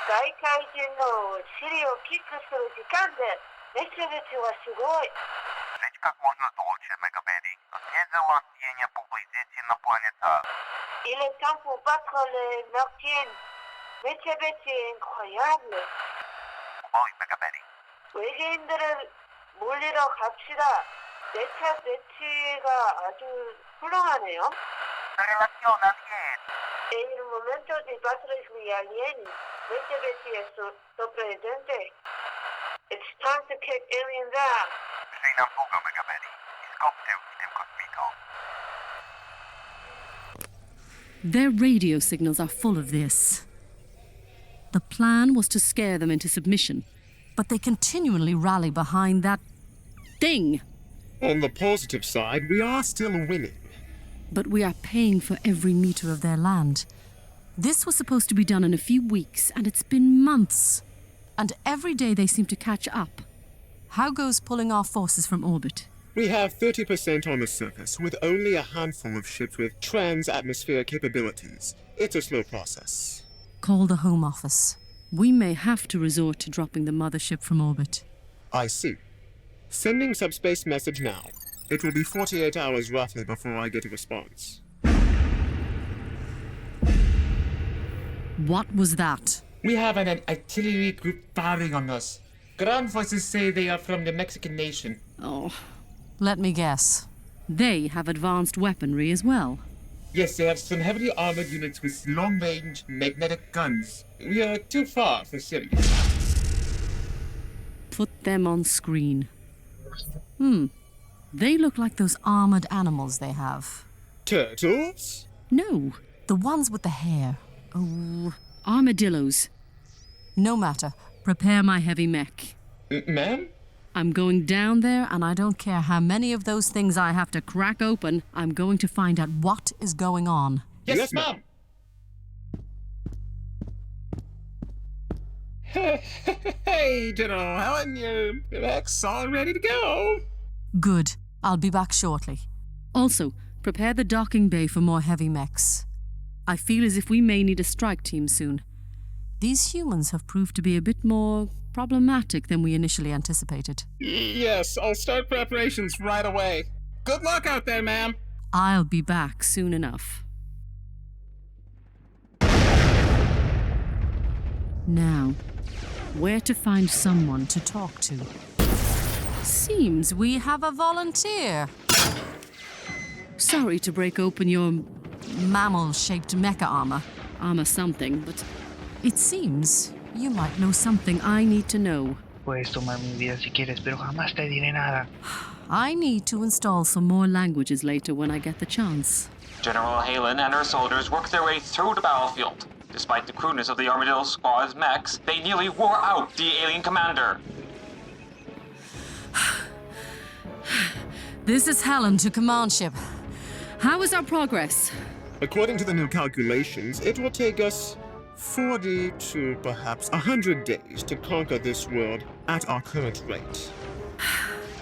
外界人の尻をキックする時間でMechaBettyはすごい. Знаете, как можно дольше, MechaBetty? Съездила не поблизости на планета. Il est temps pour battre les martiens. MechaBetty est incroyable. Ой, MechaBetty. 외계인들을 물리러 갑시다. MechaBetty가 아주 훌륭하네요. Relacionan bien. En el momento de battle with aliens, MechaBetty es sorprendente. It's time to kick aliens out. Sin embargo, MechaBetty. Skopte dem kosmito. Their radio signals are full of this. The plan was to scare them into submission, but they continually rally behind that thing. On the positive side, we are still winning. But we are paying for every meter of their land. This was supposed to be done in a few weeks, and it's been months. And every day they seem to catch up. How goes pulling our forces from orbit? We have 30% on the surface, with only a handful of ships with trans-atmospheric capabilities. It's a slow process. Call the Home Office. We may have to resort to dropping the mothership from orbit. I see. Sending subspace message now. It will be 48 hours roughly before I get a response. What was that? We have an artillery group firing on us. Ground forces say they are from the Mexican nation. Oh, Let me guess. they have advanced weaponry as well. Yes, they have some heavily armored units with long-range magnetic guns. We are too far for serious. Put them on screen. They look like those armored animals they have. Turtles? No, The ones with the hair. oh, armadillos. No matter. Prepare my heavy mech. Ma'am? I'm going down there, and I don't care how many of those things I have to crack open. I'm going to find out What is going on? Yes, ma'am. Hey, General Helen, your mech's all ready to go. Good. I'll be back shortly. Also, prepare the docking bay for more heavy mechs. I feel as if we may need a strike team soon. These humans have proved to be a bit more problematic than we initially anticipated. Yes, I'll start preparations right away. Good luck out there, ma'am. I'll be back soon enough. Now, where to find someone to talk to? Seems we have a volunteer. Sorry to break open your Mammal-shaped mecha armor. armor something, but It seems you might know something I need to know. Puedes tomar mi vida si quieres, pero jamás te diré nada. I need to install some more languages later when I get the chance. General Halen and her soldiers worked their way through the battlefield. Despite the crudeness of the Armadillo Squad's mechs, they nearly wore out the alien commander. this is Helen to command ship. How is our progress? According to the new calculations, it will take us 40 to perhaps 100 days to conquer this world at our current rate.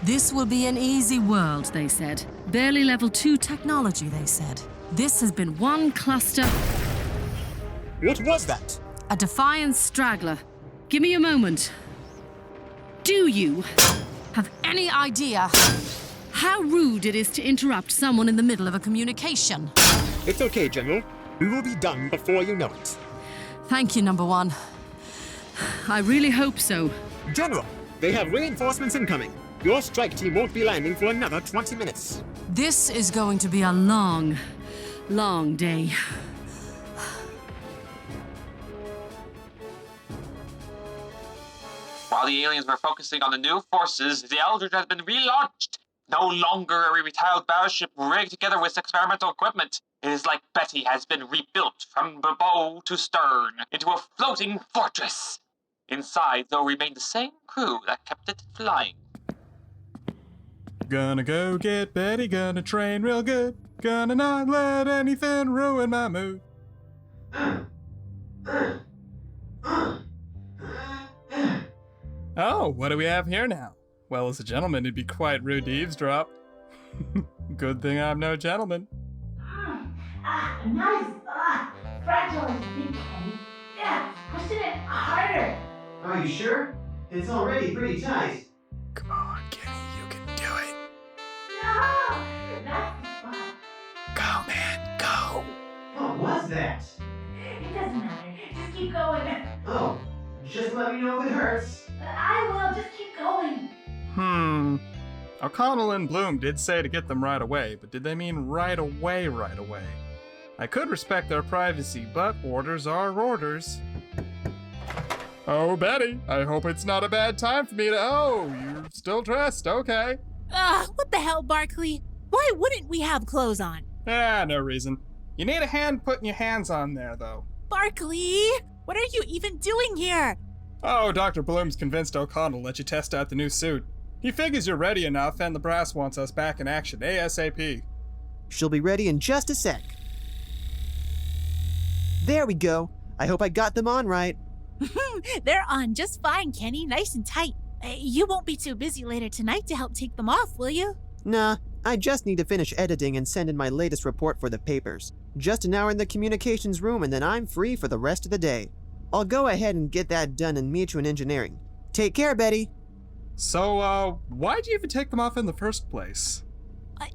This will be an easy World, they said. Barely level 2 technology, they said. This has been one cluster. What was that? A defiant straggler. Give me a moment. Do you have any Idea how rude it is to interrupt someone in the middle of a communication. It's okay, General. We will be done before you know it. Thank you, number one. I really hope so. General, they have reinforcements incoming. Your strike team won't be landing for another 20 minutes. This is going to be a Long, long day. While the aliens were focusing on the new forces, the Eldridge has been relaunched. No longer a retired battleship rigged together with experimental equipment. It is like Betty has been rebuilt from bow to stern into a floating fortress. Inside, though, remained the same crew that kept it flying. Gonna go get Betty, gonna train real good. Gonna not let anything ruin my mood. Oh, what do we have here now? Well, as a gentleman, it'd be quite rude to eavesdrop. Good thing I'm no gentleman. Nice, fragile and big, Penny. Yeah, push it harder. Are you sure? It's already pretty tight. Come on, Kenny, you can do it. No, that's the spot. Go, man, go. What was that? It doesn't matter. Just keep going. Oh, just let me know if it hurts. I will. Just keep going. O'Connell and Bloom did say to get them right away, but did they mean right away, right away? I could respect their privacy, but orders are orders. Oh, Betty, I hope it's not a bad time for me to... Oh, you're still dressed, okay. What the hell, Barkley? Why wouldn't we have clothes on? No reason. You need a hand putting your hands on there, though. Barkley, what are you even doing here? Oh, Dr. Bloom's convinced O'Connell to let you test out the new suit. He figures you're ready enough, and the brass wants us back in action ASAP. She'll be ready in just a sec. There we go. I hope I got them on right. They're on just fine, Kenny. Nice and tight. You won't be too busy later tonight to help take them off, will you? Nah, I just need to finish editing and send in my latest report for the papers. Just an hour in the communications room and then I'm free for the rest of the day. I'll go ahead and get that done and meet you in engineering. Take care, Betty. So, why'd you even take them off in the first place?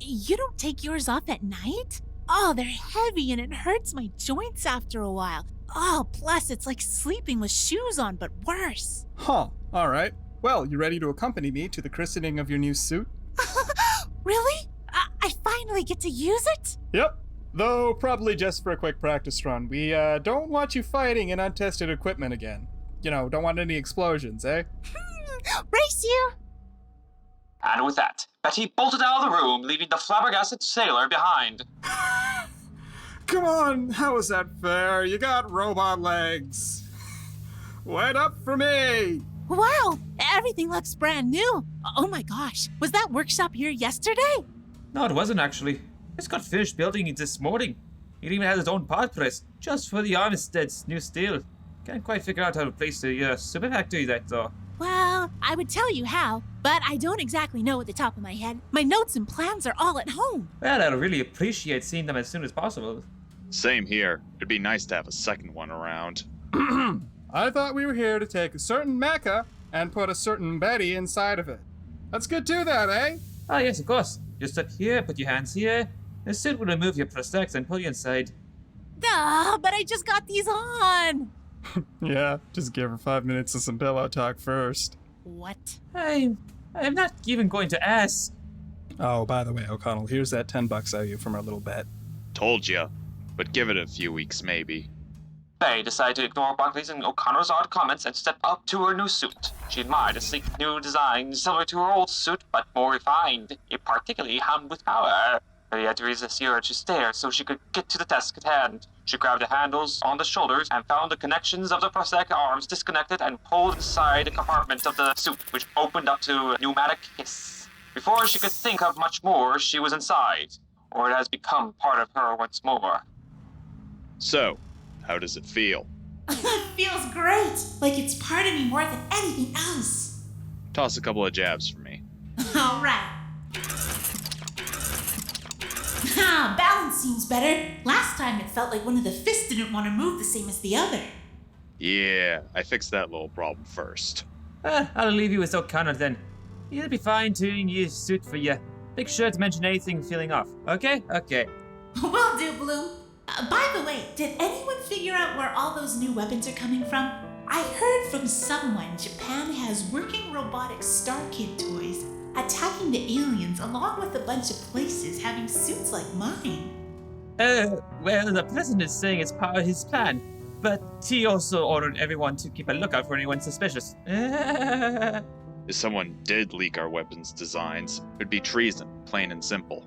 You don't take yours off at night? Oh, they're heavy and it hurts my joints after a while. Oh, plus it's like sleeping with shoes on, but worse. Huh, alright. Well, you ready to accompany me to the christening of your new suit? Really? I finally get to use it? Yep. Though probably just for a quick practice run. We don't want you fighting in untested equipment again. You know, don't want any explosions, eh? Race you! And with that, Betty bolted out of the room, leaving the flabbergasted sailor behind. Come on, how is that fair? You got robot legs. Wait up for me! Wow, everything looks brand new. Oh my gosh, was that workshop here yesterday? No, it wasn't actually. It's got finished building it this morning. It even has its own pod press, just for the Armisted's new steel. Can't quite figure out how to place the super factory that though. Well, I would tell you how, but I don't exactly know at the top of my head. My notes and plans are all at home. Well, I'd really appreciate seeing them as soon as possible. Same here. It'd be nice to have a second one around. I thought we were here to take a certain mecha and put a certain Betty inside of it. Let's get to that, eh? Ah, yes, of course. Just sit here, put your hands here. The suit will remove your prosthetics and pull you inside. But I just got these on. Yeah, just give her 5 minutes of some pillow talk first. What? I'm not even going to ask. Oh, by the way, O'Connell, here's that $10 I owe you from our little bet. Told ya. But give it a few weeks, maybe. Faye decided to ignore Barclay's and O'Connor's odd comments and step up to her new suit. She admired a sleek new design similar to her old suit, but more refined, it particularly hummed with power. Betty had to resist the urge to stare so she could get to the task at hand. She grabbed the handles on the shoulders and found the connections of the prosthetic arms disconnected and pulled inside a compartment of the suit, which opened up to a pneumatic hiss. Before she could think of much more, she was inside, or it has become part of her once more. So, how does it feel? It feels great, like it's part of me more than anything else. Toss a couple of jabs for me. All right. Balance seems better. Last time it felt like one of the fists didn't want to move the same as the other. Yeah, I fixed that little problem first. I'll leave you with O'Connor then. He'll be fine tuning your suit for you. Make sure to mention anything feeling off, okay? Okay. Will do, Bloom. By the way, did anyone figure out where all those new weapons are coming from? I heard from someone Japan has working robotic Star Kid toys attacking the aliens along with a bunch of places having suits like mine. Well, the president is saying it's part of his plan, but he also ordered everyone to keep a lookout for anyone suspicious. If someone did leak our weapons designs, it'd be treason, plain and simple.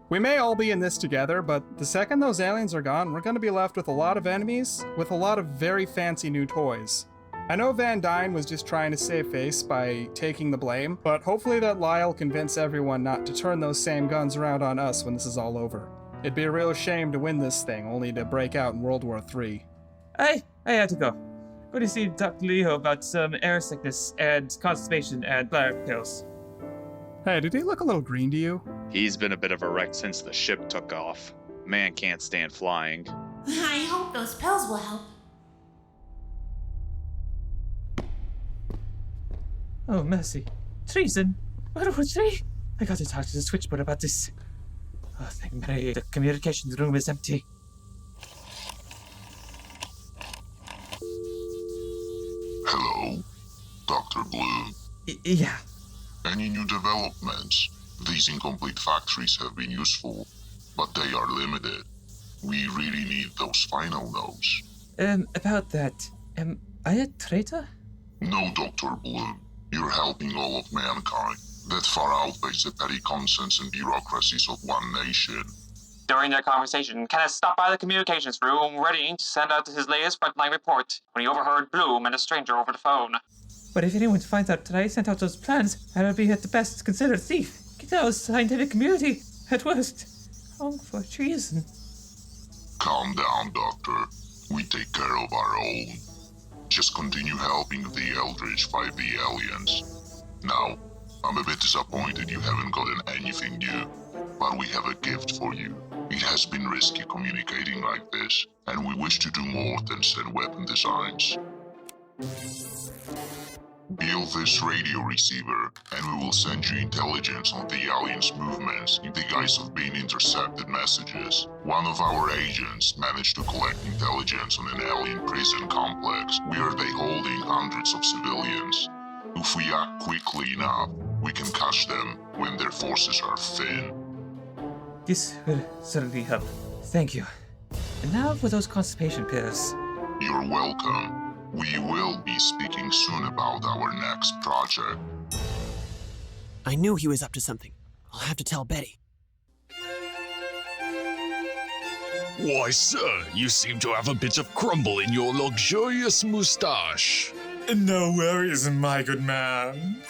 We may all be in this together, but the second those aliens are gone, we're going to be left with a lot of enemies, with a lot of very fancy new toys. I know Van Dyne was just trying to save face by taking the blame, but hopefully that lie'll convince everyone not to turn those same guns around on us when this is all over. It'd be a real shame to win this thing, only to break out in World War III. I have to go. Going to see Dr. Leo about some air sickness and constipation and bladder pills. Hey, did he look a little green to you? He's been a bit of a wreck since the ship took off. Man can't stand flying. I hope those pills will help. Oh, mercy. Treason? World War III? I got to talk to the switchboard about this. Oh, thank Mary. The communications room is empty. Hello? Dr. Bloom? Yeah. Any new developments? These incomplete factories have been useful, but they are limited. We really need those final notes. About that, am I a traitor? No, Dr. Bloom. You're helping all of mankind. That far outweighs the petty concerns and bureaucracies of one nation. During their conversation, Kenneth stopped by the communications room, ready to send out his latest frontline report, when he overheard Bloom and a stranger over the phone. But if anyone finds out that I sent out those plans, I will be at the best considered thief. Get out of the scientific community. At worst, wrong for treason. Calm down, Doctor. We take care of our own. Just continue helping the Eldridge fight the aliens. Now, I'm a bit disappointed you haven't gotten anything new, but we have a gift for you. It has been risky communicating like this, and we wish to do more than send weapon designs. Build this radio receiver, and we will send you intelligence on the aliens' movements in the guise of being intercepted messages. One of our agents managed to collect intelligence on an alien prison complex where they holding hundreds of civilians. If we act quickly enough, we can catch them when their forces are thin. This will certainly help. Thank you. And now for those constipation pills. You're welcome. We will be speaking soon about our next project. I knew he was up to something. I'll have to tell Betty. Why, sir, you seem to have a bit of crumble in your luxurious moustache. No worries, my good man.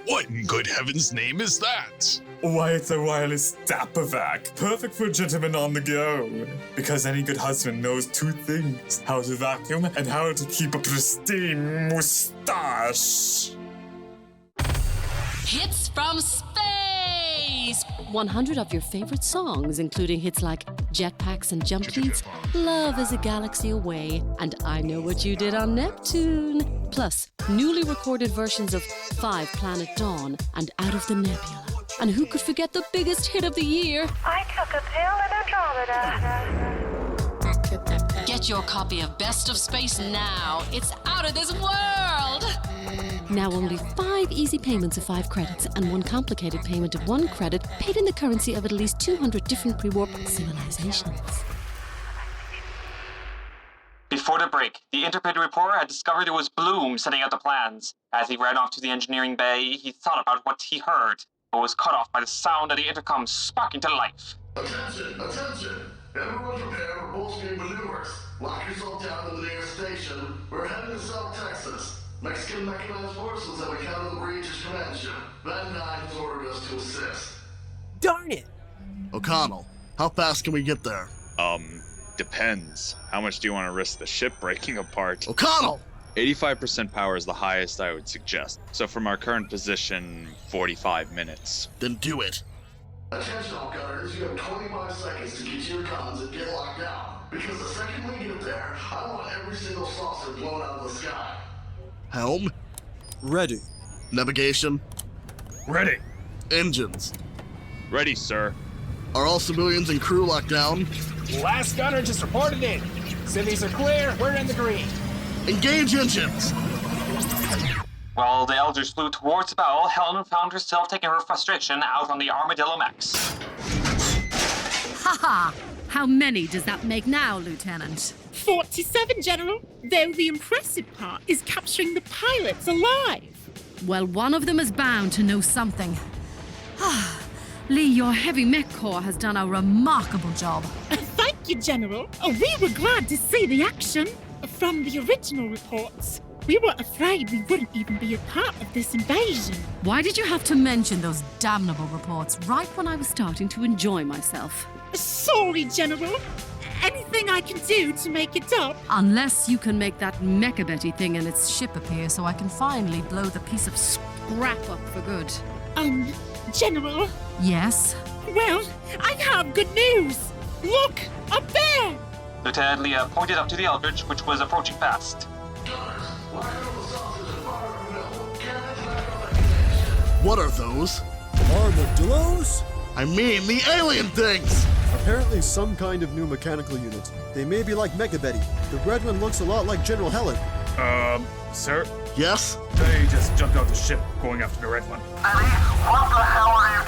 What in good heaven's name is that? Why, it's a wireless dapper vac, perfect for a gentleman on the go. Because any good husband knows two things: how to vacuum and how to keep a pristine moustache. Hits from space! 100 of your favorite songs, including hits like Jetpacks and Jump Leads, Love is a Galaxy Away, and I Know What You Did on Neptune. Plus, newly recorded versions of 5 Planet Dawn and Out of the Nebula. And who could forget the biggest hit of the year? I took a pill in Andromeda. Get your copy of Best of Space now. It's out of this world! Now only 5 easy payments of 5 credits and 1 complicated payment of 1 credit paid in the currency of at least 200 different pre-warp civilizations. Before the break, the interpreter reporter had discovered it was Bloom setting out the plans. As he ran off to the engineering bay, he thought about what he heard, but was cut off by the sound of the intercom sparking to life. Attention! Attention! Everyone prepare for full-speed maneuvers. Lock yourself down in the nearest station. We're heading to South Texas. Mexican mechanized forces have encountered the breach as command ship. Van Dyne has ordered us to assist. Darn it! O'Connell, how fast can we get there? Depends. How much do you want to risk the ship breaking apart? O'Connell! 85% power is the highest I would suggest. So from our current position, 45 minutes. Then do it. Attention all gunners, you have 25 seconds to get to your guns and get locked down. Because the second we get there, I want every single saucer blown out of the sky. Helm? Ready. Navigation? Ready. Engines? Ready, sir. Are all civilians and crew locked down? Last gunner just reported in. Civvies are clear, we're in the green. Engage engines! While the Eldridge flew towards the bow, Helen found herself taking her frustration out on the Armadillo Max. Haha! How many does that make now, Lieutenant? 47, General. Though the impressive part is capturing the pilots alive. Well, one of them is bound to know something. Lee, your heavy mech corps has done a remarkable job. Thank you, General. We were glad to see the action. From the original reports, we were afraid we wouldn't even be a part of this invasion. Why did you have to mention those damnable reports right when I was starting to enjoy myself? Sorry, General. Anything I can do to make it up? Unless you can make that MechaBetty thing in its ship appear so I can finally blow the piece of scrap up for good. General? Yes? Well, I have good news. Look, up there! Lieutenant Leah pointed up to the Eldridge, which was approaching fast. Gunners, lock out the saucers and fire from What are those? Armadillos? I mean, the alien things! Apparently some kind of new mechanical unit. They may be like MechaBetty. The red one looks a lot like General Helen. Sir? Yes? They just jumped out the ship going after the red one. Betty, what the hell are you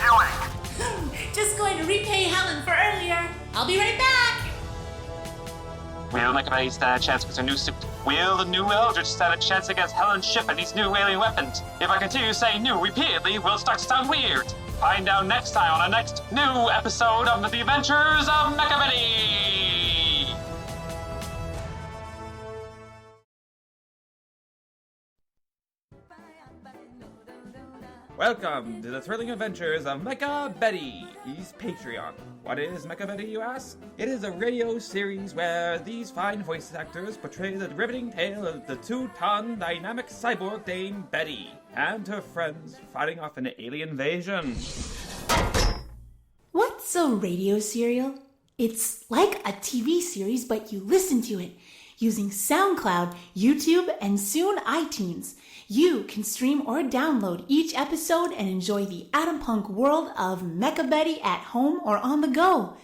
doing? Just going to repay Helen for earlier. I'll be right back. Will MechaBetty stand a chance with her new suit? Will the new Eldridge stand a chance against Helen's ship and these new alien weapons? If I continue saying new repeatedly, we'll start to sound weird. Find out next time on our next new episode of The Adventures of MechaBetty! Welcome to the thrilling adventures of MechaBetty, E's Patreon. What is MechaBetty, you ask? It is a radio series where these fine voice actors portray the riveting tale of the 2-ton dynamic cyborg named Betty and her friends fighting off an alien invasion. What's a radio serial? It's like a TV series, but you listen to it using SoundCloud, YouTube, and soon iTunes. You can stream or download each episode and enjoy the Atom Punk world of MechaBetty at home or on the go.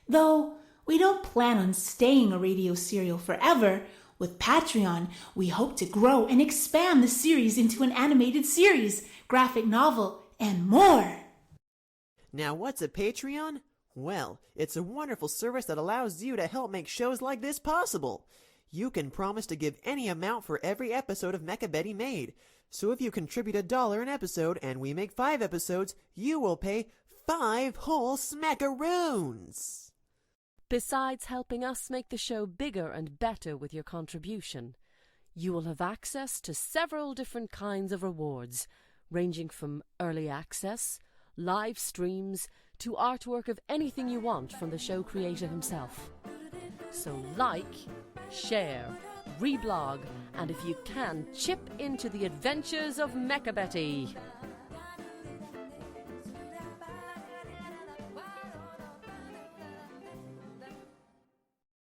Though we don't plan on staying a radio serial forever, with Patreon, we hope to grow and expand the series into an animated series, graphic novel, and more. Now, what's a Patreon? Well, it's a wonderful service that allows you to help make shows like this possible. You can promise to give any amount for every episode of MechaBetty made. So if you contribute $1 an episode and we make 5 episodes, you will pay 5 whole smackaroons. Besides helping us make the show bigger and better with your contribution, you will have access to several different kinds of rewards, ranging from early access, live streams, to artwork of anything you want from the show creator himself. So like, share, reblog, and if you can, chip into the adventures of MechaBetty.